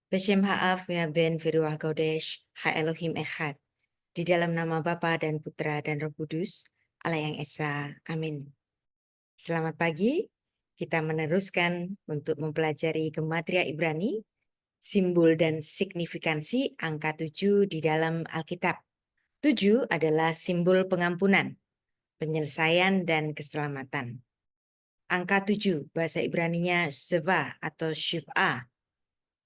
Beshem Ha'af Ben Viruah Gaudesh, Ha Elohim Echad. Di dalam nama Bapa dan Putra dan Roh Kudus, Allah yang Esa. Amin. Selamat pagi, kita meneruskan untuk mempelajari Gematria Ibrani, simbol dan signifikansi angka 7 di dalam Alkitab. 7 adalah simbol pengampunan. penyelesaian dan keselamatan. Angka 7, bahasa Ibraninya sheva atau shiv'a.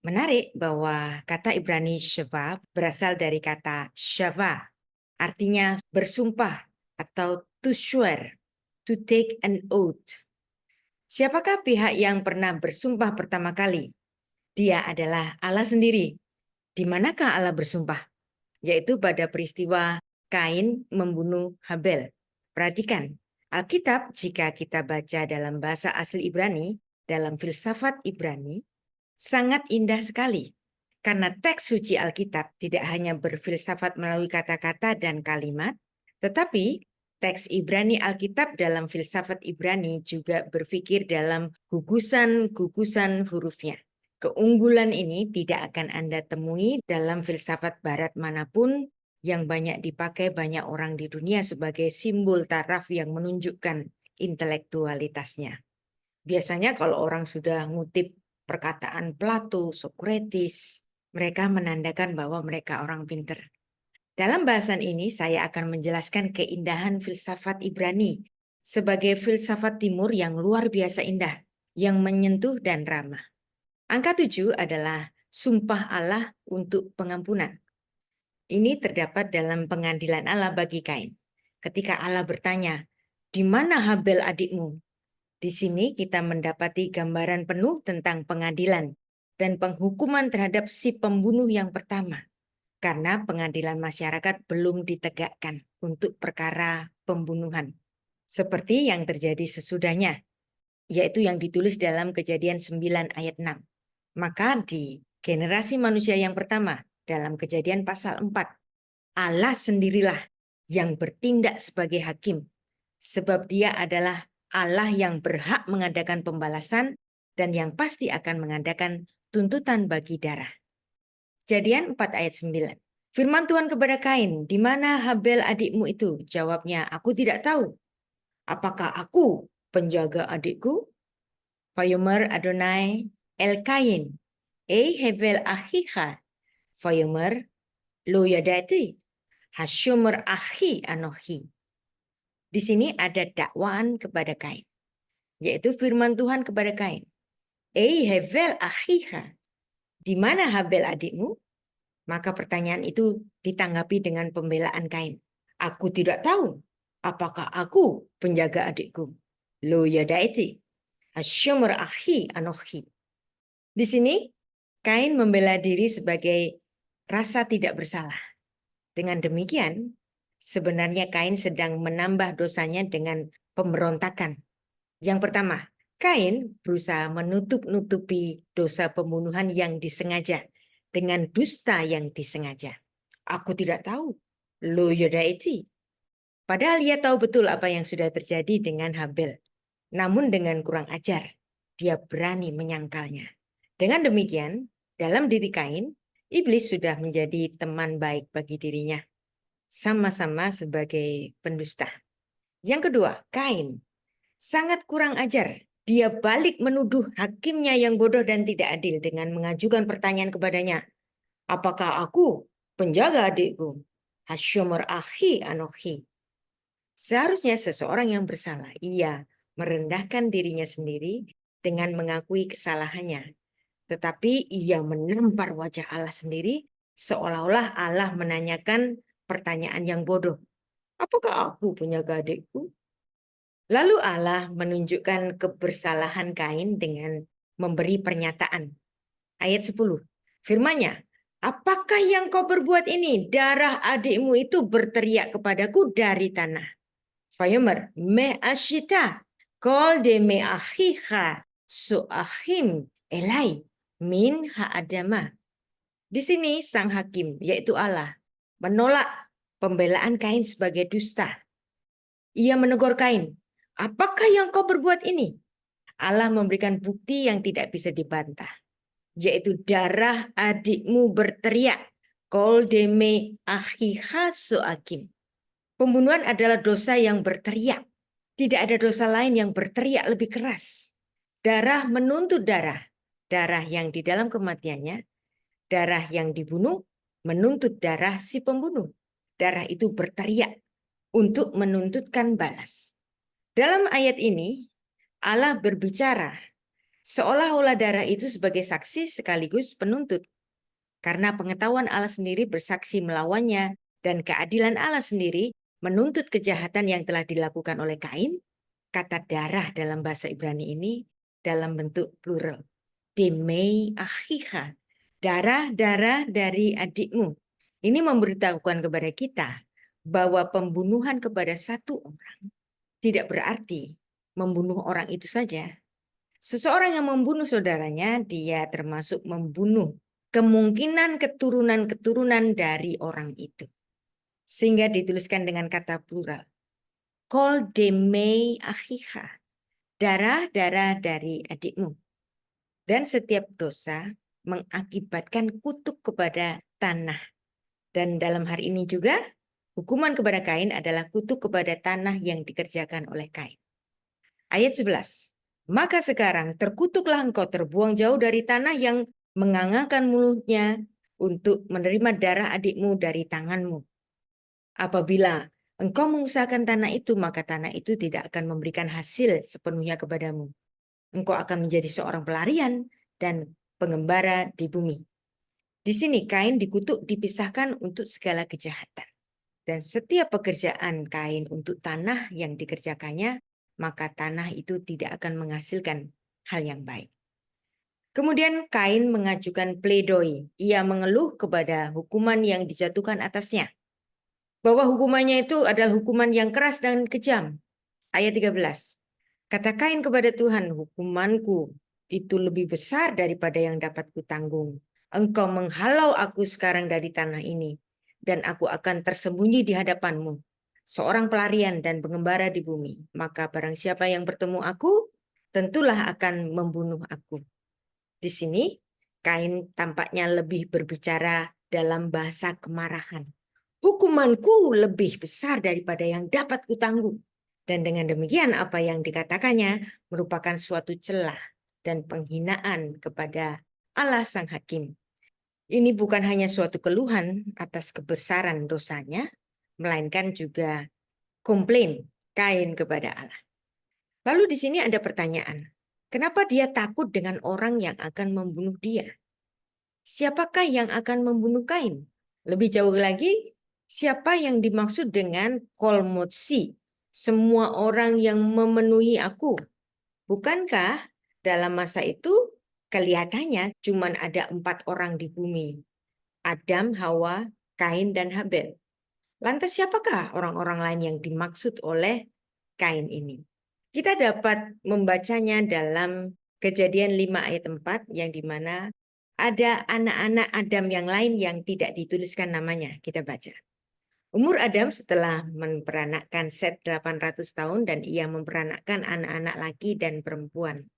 Menarik bahwa kata Ibrani sheva berasal dari kata shava, artinya bersumpah atau to swear, to take an oath. Siapakah pihak yang pernah bersumpah pertama kali? Dia adalah Allah sendiri. Di manakah Allah bersumpah? Yaitu pada peristiwa Kain membunuh Habel. Perhatikan, Alkitab jika kita baca dalam bahasa asli Ibrani, dalam filsafat Ibrani, sangat indah sekali. Karena teks suci Alkitab tidak hanya berfilsafat melalui kata-kata dan kalimat, tetapi teks Ibrani Alkitab dalam filsafat Ibrani juga berpikir dalam gugusan-gugusan hurufnya. Keunggulan ini tidak akan Anda temui dalam filsafat barat manapun yang banyak dipakai banyak orang di dunia sebagai simbol taraf yang menunjukkan intelektualitasnya. Biasanya kalau orang sudah ngutip perkataan Plato, Socrates, mereka menandakan bahwa mereka orang pinter. Dalam bahasan ini saya akan menjelaskan keindahan filsafat Ibrani sebagai filsafat timur yang luar biasa indah, yang menyentuh dan ramah. Angka 7 adalah sumpah Allah untuk pengampunan. Ini terdapat dalam pengadilan Allah bagi Kain. Ketika Allah bertanya, "Di mana Habel adikmu?" Di sini kita mendapati gambaran penuh tentang pengadilan dan penghukuman terhadap si pembunuh yang pertama. Karena pengadilan masyarakat belum ditegakkan untuk perkara pembunuhan. Seperti yang terjadi sesudahnya, yaitu yang ditulis dalam Kejadian 9 ayat 6. Maka di generasi manusia yang pertama, dalam Kejadian pasal 4, Allah sendirilah yang bertindak sebagai hakim, sebab Dia adalah Allah yang berhak mengadakan pembalasan dan yang pasti akan mengadakan tuntutan bagi darah. Kejadian 4 ayat 9. Firman Tuhan kepada Kain, "Di mana Habel adikmu itu?" Jawabnya, "Aku tidak tahu. Apakah aku penjaga adikku?" Vayomer Adonai el Kain, Hevel achicha. Vayomer lo yadati. Hasyomer achi anohi. Di sini ada dakwaan kepada Kain, yaitu firman Tuhan kepada Kain. Hevel achicha. Di mana Habel adikmu? Maka pertanyaan itu ditanggapi dengan pembelaan Kain. Aku tidak tahu. Apakah aku penjaga adikku? Lo yadaiti. Hasyomer achi anohi. Di sini Kain membela diri sebagai rasa tidak bersalah. Dengan demikian, sebenarnya Kain sedang menambah dosanya dengan pemberontakan. Yang pertama, Kain berusaha menutup-nutupi dosa pembunuhan yang disengaja dengan dusta yang disengaja. Aku tidak tahu. Lo yadaiti. Padahal ia tahu betul apa yang sudah terjadi dengan Habel. Namun dengan kurang ajar, dia berani menyangkalnya. Dengan demikian, dalam diri Kain, iblis sudah menjadi teman baik bagi dirinya. Sama-sama sebagai pendusta. Yang kedua, Kain sangat kurang ajar. Dia balik menuduh hakimnya yang bodoh dan tidak adil dengan mengajukan pertanyaan kepadanya. Apakah aku penjaga adikku? Hasyomer ahi anohi. Seharusnya seseorang yang bersalah, ia merendahkan dirinya sendiri dengan mengakui kesalahannya. Tetapi ia menampar wajah Allah sendiri seolah-olah Allah menanyakan pertanyaan yang bodoh. Apakah aku penjaga adikku? Lalu Allah menunjukkan kebersalahan Kain dengan memberi pernyataan. Ayat 10. Firman-Nya, "Apakah yang kau berbuat ini? Darah adikmu itu berteriak kepadaku dari tanah." Vayomer, "Me ashita, kol de me achicha, su'achim elai, min ha'adama." Di sini sang hakim, yaitu Allah, menolak pembelaan Kain sebagai dusta. Ia menegur Kain, "Apakah yang kau berbuat ini?" Allah memberikan bukti yang tidak bisa dibantah, yaitu darah adikmu berteriak. Kol deme achicha soakim. Pembunuhan adalah dosa yang berteriak. Tidak ada dosa lain yang berteriak lebih keras. Darah menuntut darah. Darah yang di dalam kematiannya, darah yang dibunuh menuntut darah si pembunuh. Darah itu berteriak. untuk menuntutkan balas. Dalam ayat ini, Allah berbicara seolah-olah darah itu sebagai saksi sekaligus penuntut. Karena pengetahuan Allah sendiri bersaksi melawannya dan keadilan Allah sendiri menuntut kejahatan yang telah dilakukan oleh Kain, kata darah dalam bahasa Ibrani ini dalam bentuk plural. Demei akhiha, darah-darah dari adikmu. Ini memberitahukan kepada kita bahwa pembunuhan kepada satu orang tidak berarti membunuh orang itu saja. Seseorang yang membunuh saudaranya, dia termasuk membunuh kemungkinan keturunan-keturunan dari orang itu. Sehingga dituliskan dengan kata plural. Kol demei akhiha, darah-darah dari adikmu. Dan setiap dosa mengakibatkan kutuk kepada tanah. Dan dalam hari ini juga, hukuman kepada Kain adalah kutuk kepada tanah yang dikerjakan oleh Kain. Ayat 11. Maka sekarang terkutuklah engkau terbuang jauh dari tanah yang mengangangkan mulutnya untuk menerima darah adikmu dari tanganmu. Apabila engkau mengusahakan tanah itu, maka tanah itu tidak akan memberikan hasil sepenuhnya kepadamu. Engkau akan menjadi seorang pelarian dan pengembara di bumi. Di sini Kain dikutuk dipisahkan untuk segala kejahatan. Dan setiap pekerjaan Kain untuk tanah yang dikerjakannya, maka tanah itu tidak akan menghasilkan hal yang baik. Kemudian Kain mengajukan pledoi. Ia mengeluh kepada hukuman yang dijatuhkan atasnya. Bahwa hukumannya itu adalah hukuman yang keras dan kejam. Ayat 13. Kata Kain kepada Tuhan, hukumanku itu lebih besar daripada yang dapat kutanggung. Engkau menghalau aku sekarang dari tanah ini, dan aku akan tersembunyi di hadapanmu, seorang pelarian dan pengembara di bumi. Maka barang siapa yang bertemu aku, tentulah akan membunuh aku. Di sini, Kain tampaknya lebih berbicara dalam bahasa kemarahan. Hukumanku lebih besar daripada yang dapat kutanggung. Dan dengan demikian apa yang dikatakannya merupakan suatu celah dan penghinaan kepada Allah Sang Hakim. Ini bukan hanya suatu keluhan atas kebesaran dosanya, melainkan juga komplain Kain kepada Allah. Lalu di sini ada pertanyaan, kenapa dia takut dengan orang yang akan membunuh dia? Siapakah yang akan membunuh Kain? Lebih jauh lagi, siapa yang dimaksud dengan kolmotsi? Semua orang yang memenuhi aku. Bukankah dalam masa itu kelihatannya cuma ada 4 orang di bumi. Adam, Hawa, Kain, dan Habel. Lantas siapakah orang-orang lain yang dimaksud oleh Kain ini? Kita dapat membacanya dalam Kejadian 5 ayat 4 yang dimana ada anak-anak Adam yang lain yang tidak dituliskan namanya. Kita baca. Umur Adam setelah memperanakkan Set 800 tahun dan ia memperanakkan anak-anak laki dan perempuan.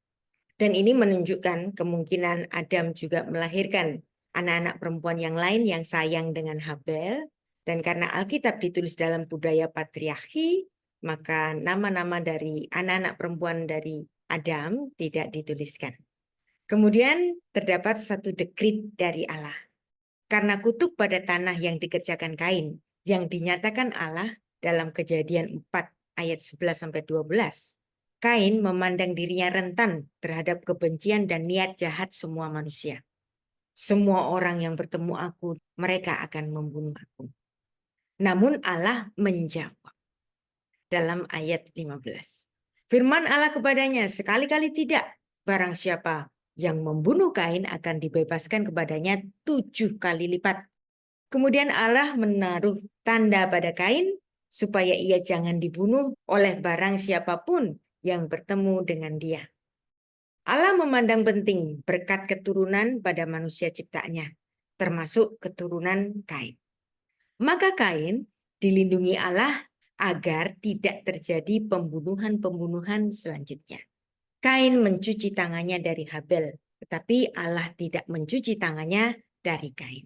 Dan ini menunjukkan kemungkinan Adam juga melahirkan anak-anak perempuan yang lain yang sayang dengan Habel. Dan karena Alkitab ditulis dalam budaya patriarki, maka nama-nama dari anak-anak perempuan dari Adam tidak dituliskan. Kemudian terdapat satu dekrit dari Allah. Karena kutuk pada tanah yang dikerjakan Kain, yang dinyatakan Allah dalam Kejadian 4 ayat 11-12. Kain memandang dirinya rentan terhadap kebencian dan niat jahat semua manusia. Semua orang yang bertemu aku, mereka akan membunuh aku. Namun Allah menjawab dalam ayat 15. Firman Allah kepadanya, sekali-kali tidak. Barang siapa yang membunuh Kain akan dibebaskan kepadanya 7 kali lipat. Kemudian Allah menaruh tanda pada Kain supaya ia jangan dibunuh oleh barang siapapun yang bertemu dengan dia. Allah memandang penting berkat keturunan pada manusia ciptaannya, termasuk keturunan Kain. Maka Kain dilindungi Allah agar tidak terjadi pembunuhan-pembunuhan selanjutnya. Kain mencuci tangannya dari Habel, tetapi Allah tidak mencuci tangannya dari Kain.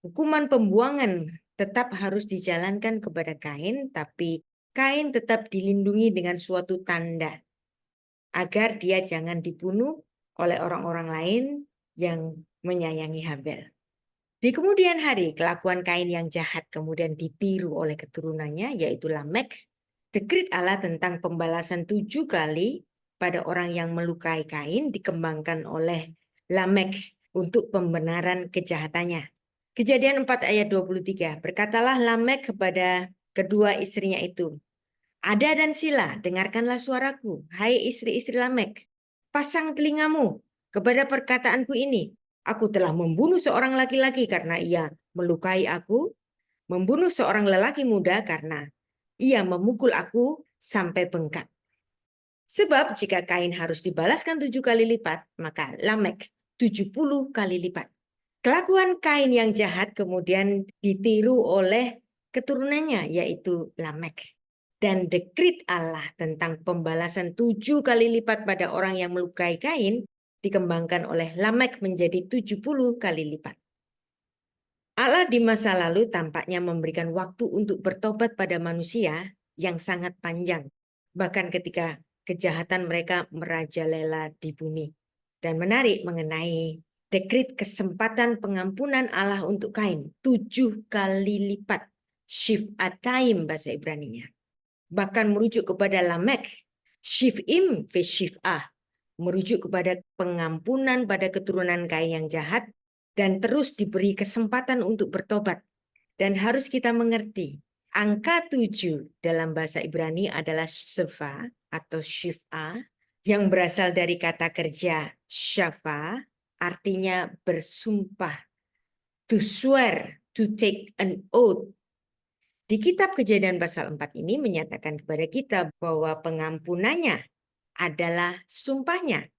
Hukuman pembuangan tetap harus dijalankan kepada Kain, tapi Kain tetap dilindungi dengan suatu tanda, agar dia jangan dibunuh oleh orang-orang lain yang menyayangi Habel. Di kemudian hari, kelakuan Kain yang jahat kemudian ditiru oleh keturunannya, yaitu Lamek. Dekrit Allah tentang pembalasan 7 kali pada orang yang melukai Kain dikembangkan oleh Lamek untuk pembenaran kejahatannya. Kejadian 4 ayat 23, berkatalah Lamek kepada kedua istrinya itu, Ada dan Sila, dengarkanlah suaraku, hai istri-istri Lamek. Pasang telingamu kepada perkataanku ini. Aku telah membunuh seorang laki-laki karena ia melukai aku, membunuh seorang lelaki muda karena ia memukul aku sampai bengkak. Sebab jika Kain harus dibalaskan 7 kali lipat, maka Lamek 70 kali lipat. Kelakuan Kain yang jahat kemudian ditiru oleh keturunannya, yaitu Lamek. Dan dekrit Allah tentang pembalasan 7 kali lipat pada orang yang melukai Kain dikembangkan oleh Lamek menjadi 70 kali lipat. Allah di masa lalu tampaknya memberikan waktu untuk bertobat pada manusia yang sangat panjang, bahkan ketika kejahatan mereka merajalela di bumi. Dan menarik mengenai dekrit kesempatan pengampunan Allah untuk Kain, 7 kali lipat, shif'ataim bahasa Ibraninya. Bahkan merujuk kepada Lamek, shif'im fi shif'ah, merujuk kepada pengampunan pada keturunan Kain yang jahat, dan terus diberi kesempatan untuk bertobat. Dan harus kita mengerti, angka 7 dalam bahasa Ibrani adalah sheva atau shif'ah, yang berasal dari kata kerja syafa, artinya bersumpah, to swear, to take an oath. Di kitab Kejadian pasal 4 ini menyatakan kepada kita bahwa pengampunannya adalah sumpahnya,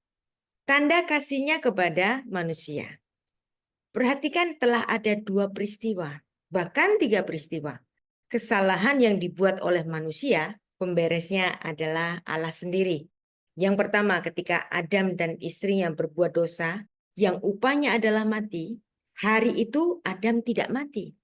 tanda kasihnya kepada manusia. Perhatikan telah ada 2 peristiwa, bahkan 3 peristiwa. Kesalahan yang dibuat oleh manusia, pemberesnya adalah Allah sendiri. Yang pertama, ketika Adam dan istrinya berbuat dosa, yang upahnya adalah mati, hari itu Adam tidak mati.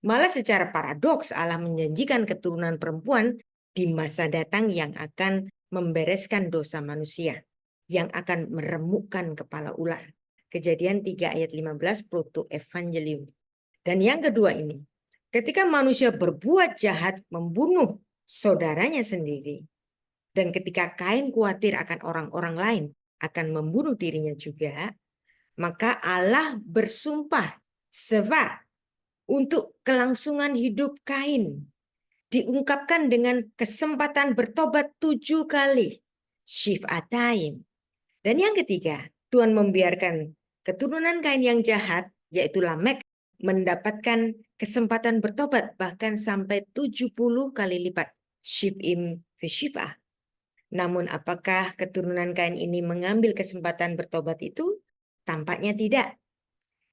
Malah secara paradoks Allah menjanjikan keturunan perempuan di masa datang yang akan membereskan dosa manusia, yang akan meremukkan kepala ular. Kejadian 3 ayat 15 proto-evangelium. Dan yang kedua ini, ketika manusia berbuat jahat membunuh saudaranya sendiri, dan ketika Kain khawatir akan orang-orang lain akan membunuh dirinya juga, maka Allah bersumpah seva untuk kelangsungan hidup Kain. Diungkapkan dengan kesempatan bertobat 7 kali. Shif'ataim. Dan yang ketiga, Tuhan membiarkan keturunan Kain yang jahat, yaitu Lamek, mendapatkan kesempatan bertobat bahkan sampai 70 kali lipat. Shif'im fi shif'ah. Namun apakah keturunan Kain ini mengambil kesempatan bertobat itu? Tampaknya tidak.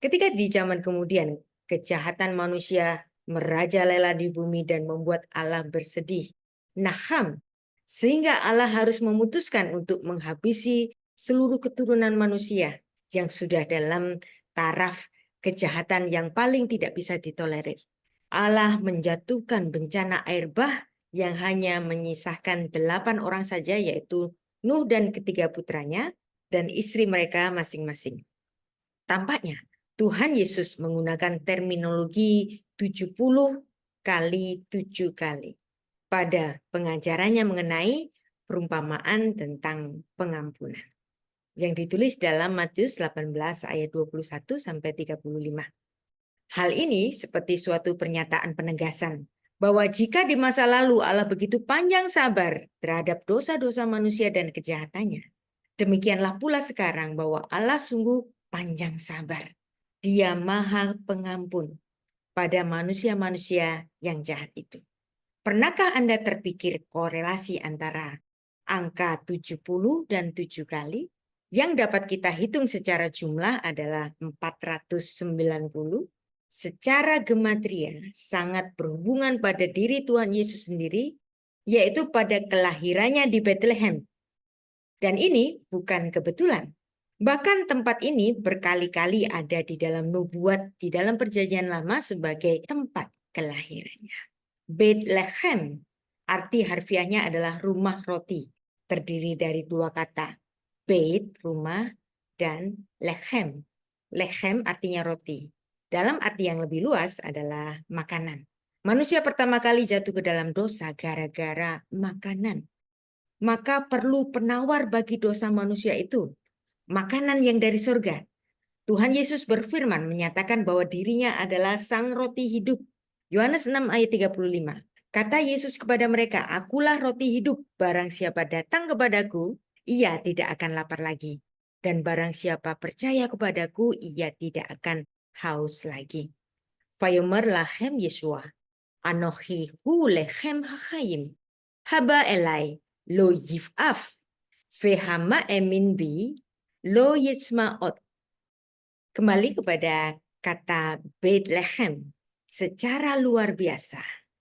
Ketika di zaman kemudian kejahatan manusia merajalela di bumi dan membuat Allah bersedih, naham, sehingga Allah harus memutuskan untuk menghabisi seluruh keturunan manusia yang sudah dalam taraf kejahatan yang paling tidak bisa ditolerir. Allah menjatuhkan bencana air bah yang hanya menyisahkan 8 orang saja, yaitu Nuh dan ketiga putranya dan istri mereka masing-masing. Tampaknya Tuhan Yesus menggunakan terminologi 70 kali 7 kali pada pengajarannya mengenai perumpamaan tentang pengampunan yang ditulis dalam Matius 18 ayat 21 sampai 35. Hal ini seperti suatu pernyataan penegasan bahwa jika di masa lalu Allah begitu panjang sabar terhadap dosa-dosa manusia dan kejahatannya, demikianlah pula sekarang bahwa Allah sungguh panjang sabar. Dia Maha Pengampun pada manusia-manusia yang jahat itu. Pernahkah Anda terpikir korelasi antara angka 70 dan 7 kali? Yang dapat kita hitung secara jumlah adalah 490. Secara gematria sangat berhubungan pada diri Tuhan Yesus sendiri, yaitu pada kelahirannya di Bethlehem. Dan ini bukan kebetulan. Bahkan tempat ini berkali-kali ada di dalam nubuat di dalam Perjanjian Lama sebagai tempat kelahirannya. Bethlehem, arti harfiahnya adalah rumah roti. Terdiri dari 2 kata, Beit, rumah, dan lechem. Lechem artinya roti. Dalam arti yang lebih luas adalah makanan. Manusia pertama kali jatuh ke dalam dosa gara-gara makanan. Maka perlu penawar bagi dosa manusia itu, makanan yang dari surga. Tuhan Yesus berfirman menyatakan bahwa dirinya adalah sang roti hidup. Yohanes 6 ayat 35. Kata Yesus kepada mereka, "Akulah roti hidup, barang siapa datang kepadaku, ia tidak akan lapar lagi. Dan barang siapa percaya kepadaku, ia tidak akan haus lagi." Vayomer lahem Yeshua, Anochi hu lechem hachayim, haba elai lo yif'af, vehama emin bi lo yitzma'ot. Kembali kepada kata Bethlehem, secara luar biasa.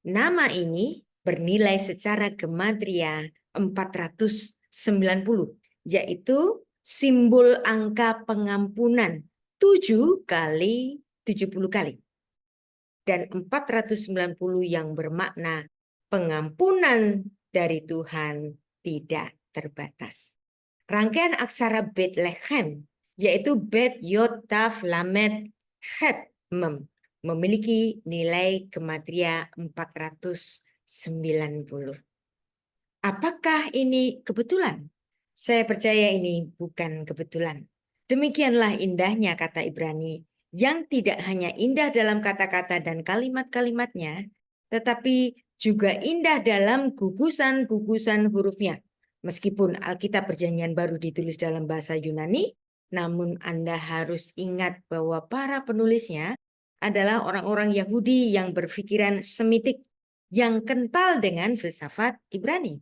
Nama ini bernilai secara gematria 490, yaitu simbol angka pengampunan 7 kali 70 kali. Dan 490 yang bermakna pengampunan dari Tuhan tidak terbatas. Rangkaian aksara Bethlehem, yaitu Bet, Yod, Taf, Lamed, Het, Mem, memiliki nilai gematria 490. Apakah ini kebetulan? Saya percaya ini bukan kebetulan. Demikianlah indahnya kata Ibrani, yang tidak hanya indah dalam kata-kata dan kalimat-kalimatnya, tetapi juga indah dalam gugusan-gugusan hurufnya. Meskipun Alkitab Perjanjian Baru ditulis dalam bahasa Yunani, namun Anda harus ingat bahwa para penulisnya adalah orang-orang Yahudi yang berpikiran Semitik, yang kental dengan filsafat Ibrani.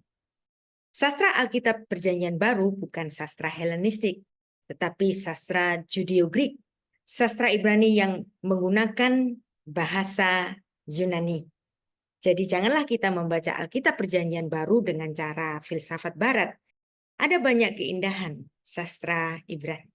Sastra Alkitab Perjanjian Baru bukan sastra Helenistik, tetapi sastra Judeo-Grik, sastra Ibrani yang menggunakan bahasa Yunani. Jadi janganlah kita membaca Alkitab Perjanjian Baru dengan cara filsafat Barat. Ada banyak keindahan sastra Ibrani.